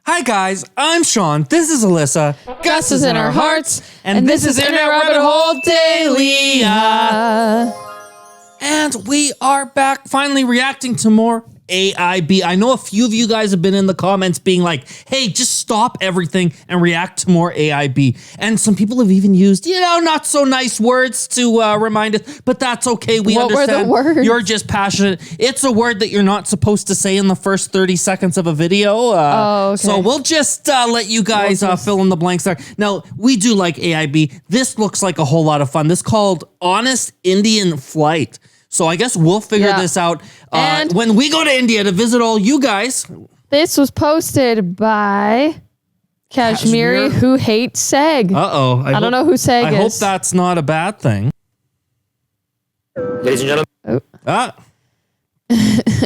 Hi guys, I'm Sean. This is Alyssa. Gus is in our hearts. And this is Internet Rabbit Hole Daily. And we are back finally reacting to more AIB. I know a few of you guys have been in the comments being like, hey, just stop everything and react to more AIB. And some people have even used, not so nice words to remind us, but that's okay. We understand. What were the words? You're just passionate. It's a word that you're not supposed to say in the first 30 seconds of a video. Okay. So we'll just let you guys fill in the blanks there. Now, we do like AIB. This looks like a whole lot of fun. This is called Honest Indian Flight. So I guess we'll figure this out when we go to India to visit all you guys. This was posted by Kashmiri, who hates Seg. Uh-oh. I don't know who Seg is. I hope that's not a bad thing. Ladies and gentlemen.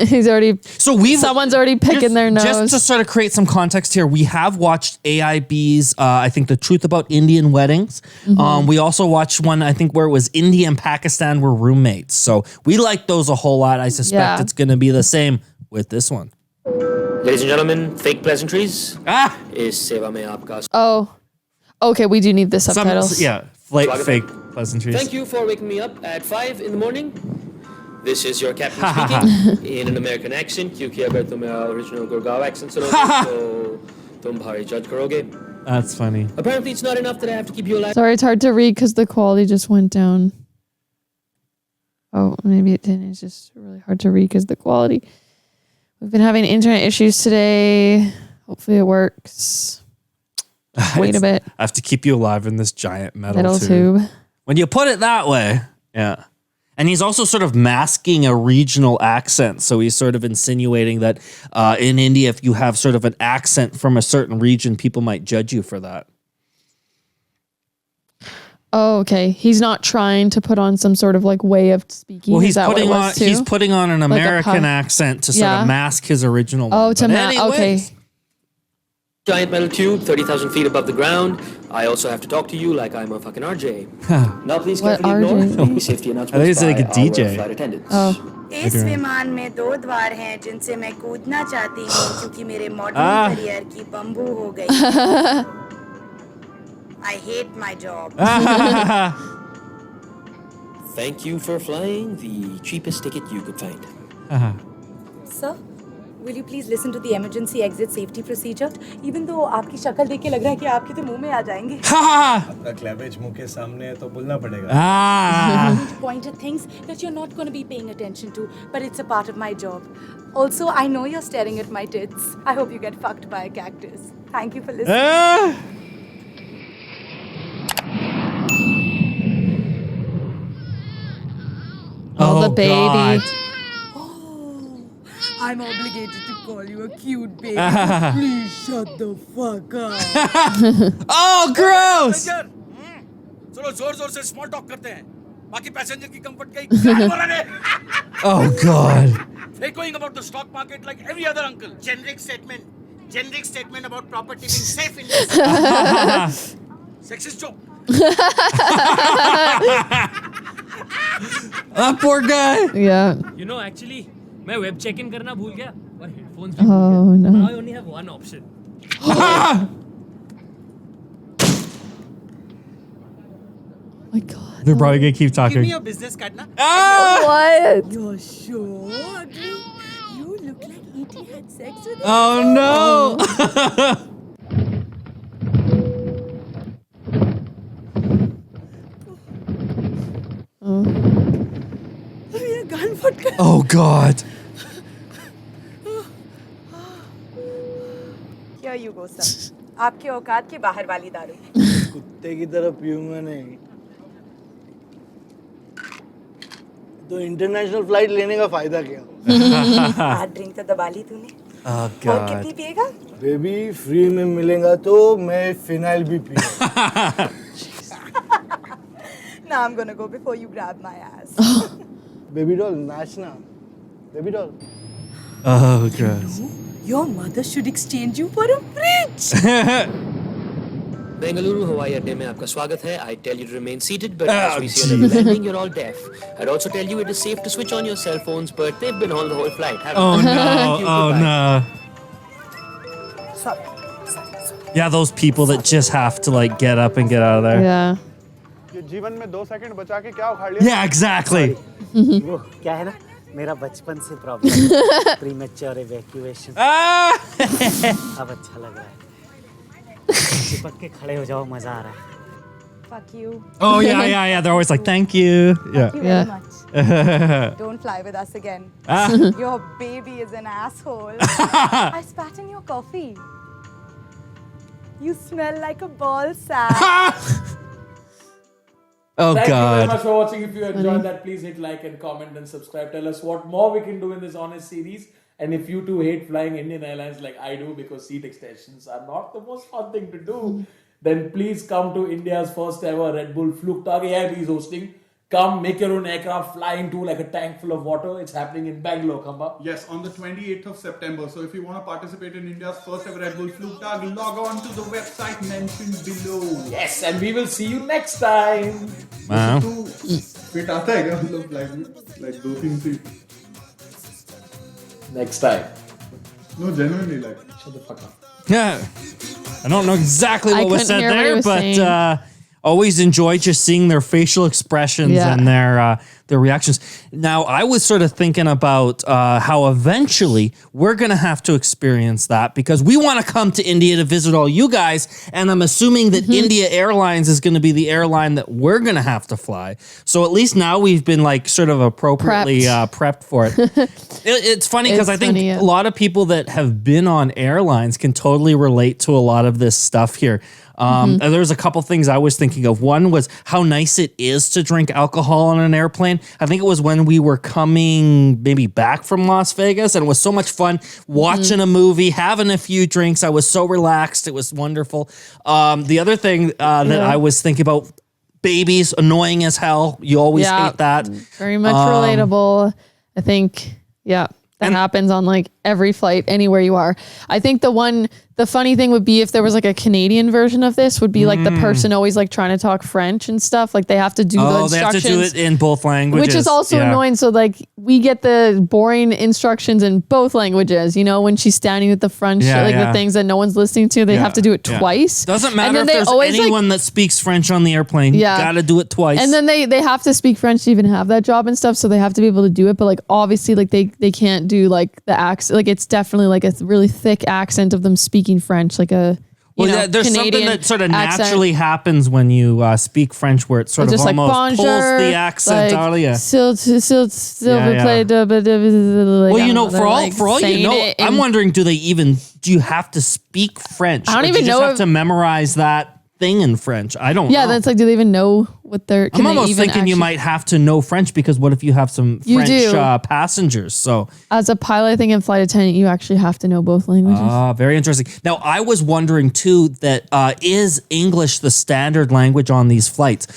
He's already. Someone's already picking their nose. Just to sort of create some context here, we have watched AIB's, I think, The Truth About Indian Weddings. We also watched one, I think, where it was India and Pakistan were roommates. So we like those a whole lot. I suspect it's going to be the same with this one. Ladies and gentlemen, fake pleasantries. Is seva mein aapka. Oh, okay. We do need the subtitles. Fake pleasantries. Thank you for waking me up at 5 in the morning. This is your captain speaking in an American accent. Kyunki agar tumhe original Gurgaon accent sunoge, to tum bhari judge karoge. That's funny. Apparently, it's not enough that I have to keep you alive. Sorry, it's hard to read because the quality just went down. Oh, maybe it didn't. It's just really hard to read because the quality. We've been having internet issues today. Hopefully it works. Wait a bit. I have to keep you alive in this giant metal tube. When you put it that way, yeah. And he's also sort of masking a regional accent. So he's sort of insinuating that in India, if you have sort of an accent from a certain region, people might judge you for that. Oh, okay. He's not trying to put on some sort of like way of speaking. Well, he's putting on an American accent to sort of mask his original one. Oh, to mask. Okay. Giant metal tube, 30,000 feet above the ground. I also have to talk to you like I'm a fucking RJ. Now please carefully ignore any safety announcements by our flight attendants. इस विमान में 2 द्वार हैं जिनसे मैं कूदना चाहती हूँ क्योंकि मेरे मॉडलिंग करियर की बम्बू हो गई। I hate my job. Thank you for flying the cheapest ticket you could find. Sir, will you please listen to the emergency exit safety procedure? Even though आपकी शक्ल देख के लग रहा है कि आपके तो मुंह में आ जाएंगे। आपका क्लेवेज मुंह के सामने है तो बोलना पड़ेगा। You need to point at things that you're not going to be paying attention to, but it's a part of my job. Also, I know you're staring at my tits. I hope you get fucked by a cactus. Thank you for listening. Oh, the baby. I'm obligated to call you a cute baby. Please shut the fuck up. Oh, gross! चलो जोर-जोर से small talk करते हैं. बाकी passenger की comfort का Oh God. They're going about the stock market like every other uncle. Generic statement about property being safe in this. Sexist joke. That poor guy. Yeah. You know, actually, मैं web check-in करना भूल गया और headphones भी भूल गया. No. Now I only have one option. My God. They're probably gonna keep talking. Give me your business card, na? What? You're so ugly. You look like E.T. had sex with him. Oh no! मेरा गाल फट गया. Oh God! Here you go, sir. आपके औकात के बाहर वाली दारू. कुत्ते की तरह पीऊंगा नहीं. तो इंटरनेशनल फ्लाइट लेने का फायदा क्या? हार्ड ड्रिंक तो दबा ली तूने. Oh और God! कितनी पिएगा? बेबी फ्री में मिलेगा तो मैं फिनाइल भी पीऊंगा. Now I'm gonna go before you grab my ass. Baby doll नाचना. Baby doll. Oh gross. Your mother should exchange you for a fridge. Bengaluru हवाई अड्डे में आपका स्वागत है. I tell you to remain seated, but as we see on the landing, you're all deaf. I'd also tell you it is safe to switch on your cell phones, but they've been on the whole flight. Oh no! Oh no! So, Yeah, those people that just have to like get up and get out of there. Yeah. Yeah, exactly. वो क्या है ना मेरा बचपन से problem premature evacuation अब अच्छा लग रहा है चिपक के खड़े हो जाओ मजा आ रहा है Fuck you. Oh yeah. They're always like, thank you. Yeah. Thank you very much. Don't fly with us again. Your baby is an asshole. I spat in your coffee. You smell like a ball sack. Oh Thank you very God. much for watching. If you enjoyed that, please hit like and comment and subscribe. Tell us what more we can do in this Honest series. And if you too hate flying Indian Airlines like I do because seat extensions are not the most fun thing to do, then please come to India's first ever Red Bull Flugtag AIB is hosting. Come, make your own aircraft, fly into like a tank full of water. It's happening in Bangalore, Khamba. Yes, on the 28th of September. So if you want to participate in India's first ever Red Bull Flugtag, log on to the website mentioned below. Yes, and we will see you next time. Wow. Fit आता है क्या मतलब flight में like 2-3 seat Next time. no genuinely like Shut the fuck up. Yeah. I don't know exactly I what was couldn't said hear what he there, was but saying. always enjoy just seeing their facial expressions Yeah. and their reactions. Now, I was sort of thinking about how eventually we're going to have to experience that because we want to come to India to visit all you guys. And I'm assuming that India Airlines is going to be the airline that we're going to have to fly. So at least now we've been like sort of appropriately prepped for it. It's funny because I think funny, yeah. a lot of people that have been on airlines can totally relate to a lot of this stuff here. And there's a couple things I was thinking of. One was how nice it is to drink alcohol on an airplane. I think it was when we were coming maybe back from Las Vegas, and it was so much fun watching a movie, having a few drinks. I was so relaxed. It was wonderful. The other thing that I was thinking about, babies, annoying as hell. You always hate that. Very much relatable. I think, that happens on like every flight, anywhere you are. I think the funny thing would be if there was like a Canadian version of this would be like the person always like trying to talk French and stuff. Like they have to do the They instructions. have to do it in both languages. Which is also annoying. So like we get the boring instructions in both languages, you know, when she's standing with the French, the things that no one's listening to, they have to do it twice. Doesn't matter then if they there's always, anyone that speaks French on the airplane. Yeah. Got to do it twice. And then they have to speak French to even have that job and stuff. So they have to be able to do it. But like, obviously like they can't do like the accent. Like it's definitely like a really thick accent of them speaking French, like a, there's something Canadian that sort of accent. naturally happens when you speak French, where it sort of Just like almost pulls bonjour, the accent out of you. Still Yeah. play. Well, for all you know, I'm wondering, do you have to speak French? I don't or do even you just know have if- to memorize that thing in French. I don't know. Yeah, that's like, do they even know what they're? I'm almost thinking you might have to know French because what if you have some You French do. passengers? So As a pilot, I think, and flight attendant, you actually have to know both languages. very interesting. Now, I was wondering too that is English the standard language on these flights?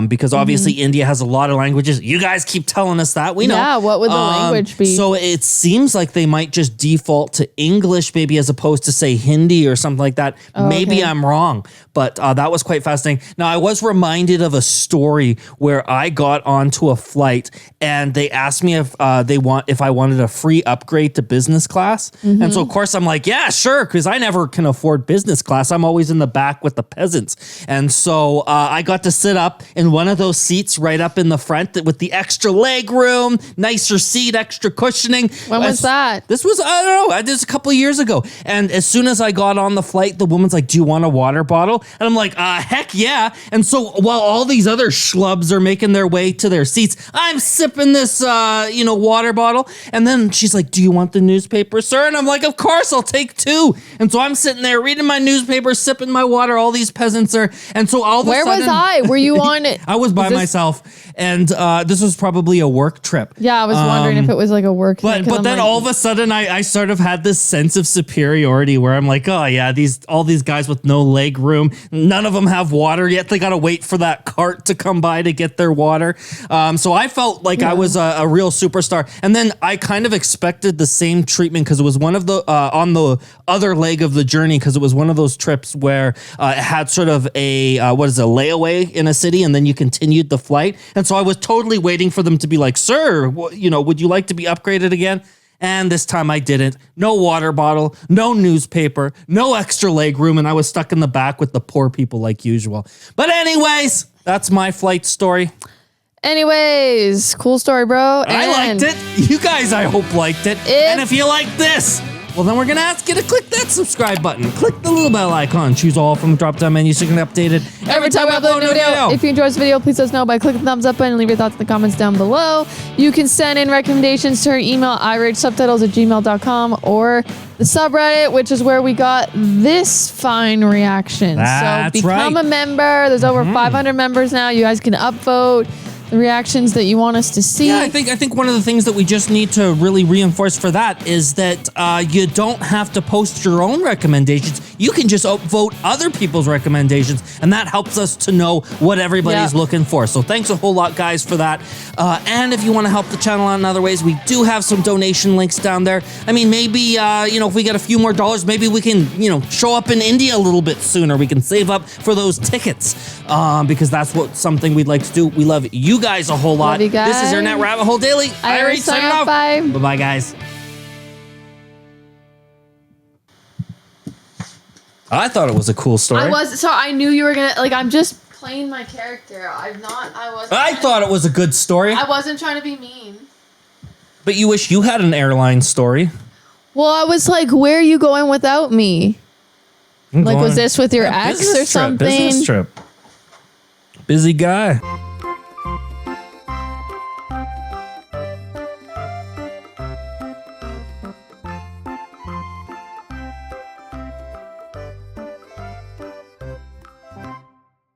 Because obviously India has a lot of languages. You guys keep telling us that. We know. Yeah, what would the language be? So it seems like they might just default to English, maybe as opposed to say Hindi or something like that. Maybe okay. I'm wrong, but that was quite fascinating. Now, I was reminded of a story where I got onto a flight and they asked me if I wanted a free upgrade to business class. And so of course I'm like, yeah, sure. Cause I never can afford business class. I'm always in the back with the peasants. And so I got to sit up in one of those seats right up in the front with the extra leg room, nicer seat, extra cushioning. When was that? This was, I don't know, this was a couple of years ago. And as soon as I got on the flight, the woman's like, do you want a water bottle? And I'm like, heck yeah. And so while all these other schlubs are making their way to their seats, I'm sipping this, water bottle. And then she's like, do you want the newspaper, sir? And I'm like, of course, I'll take two. And so I'm sitting there reading my newspaper, sipping my water. All these peasants are. And so all of a Where sudden, was I? Were you on it? I was by myself. And this was probably a work trip. Yeah, I was wondering if it was like a work thing. But then all of a sudden I sort of had this sense of superiority where I'm like, oh yeah, all these guys with no leg room, none of them have water yet. They got to wait for that cart to come by to get their water. So I felt like I was a real superstar. And then I kind of expected the same treatment because it was one of the, on the other leg of the journey, because it was one of those trips where it had sort of a layaway in a city and then you continued the flight. And so I was totally waiting for them to be like, sir, would you like to be upgraded again? And this time I didn't. No water bottle, no newspaper, no extra leg room, and I was stuck in the back with the poor people like usual. But anyways, that's my flight story. Anyways, cool story, bro. I liked it. You guys, I hope, liked it. And if you like this, well, then we're going to ask you to click that subscribe button. Click the little bell icon. Choose all from the drop-down menu so you can get updated every time we upload a new video. If you enjoyed this video, please let us know by clicking the thumbs up button and leave your thoughts in the comments down below. You can send in recommendations to our email, irhsubtitles@gmail.com, or the subreddit, which is where we got this fine reaction. That's so become a member. There's over 500 members now. You guys can upvote the reactions that you want us to see. Yeah, I think one of the things that we just need to really reinforce for that is that you don't have to post your own recommendations. You can just vote other people's recommendations, and that helps us to know what everybody's looking for. So thanks a whole lot, guys, for that. And if you want to help the channel out in other ways, we do have some donation links down there. I mean, maybe, if we get a few more dollars, maybe we can, show up in India a little bit sooner. We can save up for those tickets because that's something we'd like to do. We love you guys a whole lot. Love you guys. This is Internet Rabbit Hole Daily. Irie signing off. Bye. Bye-bye, guys. I thought it was a cool story. I knew you were gonna, I'm just playing my character. I thought it was a good story. I wasn't trying to be mean. But you wish you had an airline story. Well, I was like, where are you going without me? Was this with your ex or something? Business trip. Busy guy.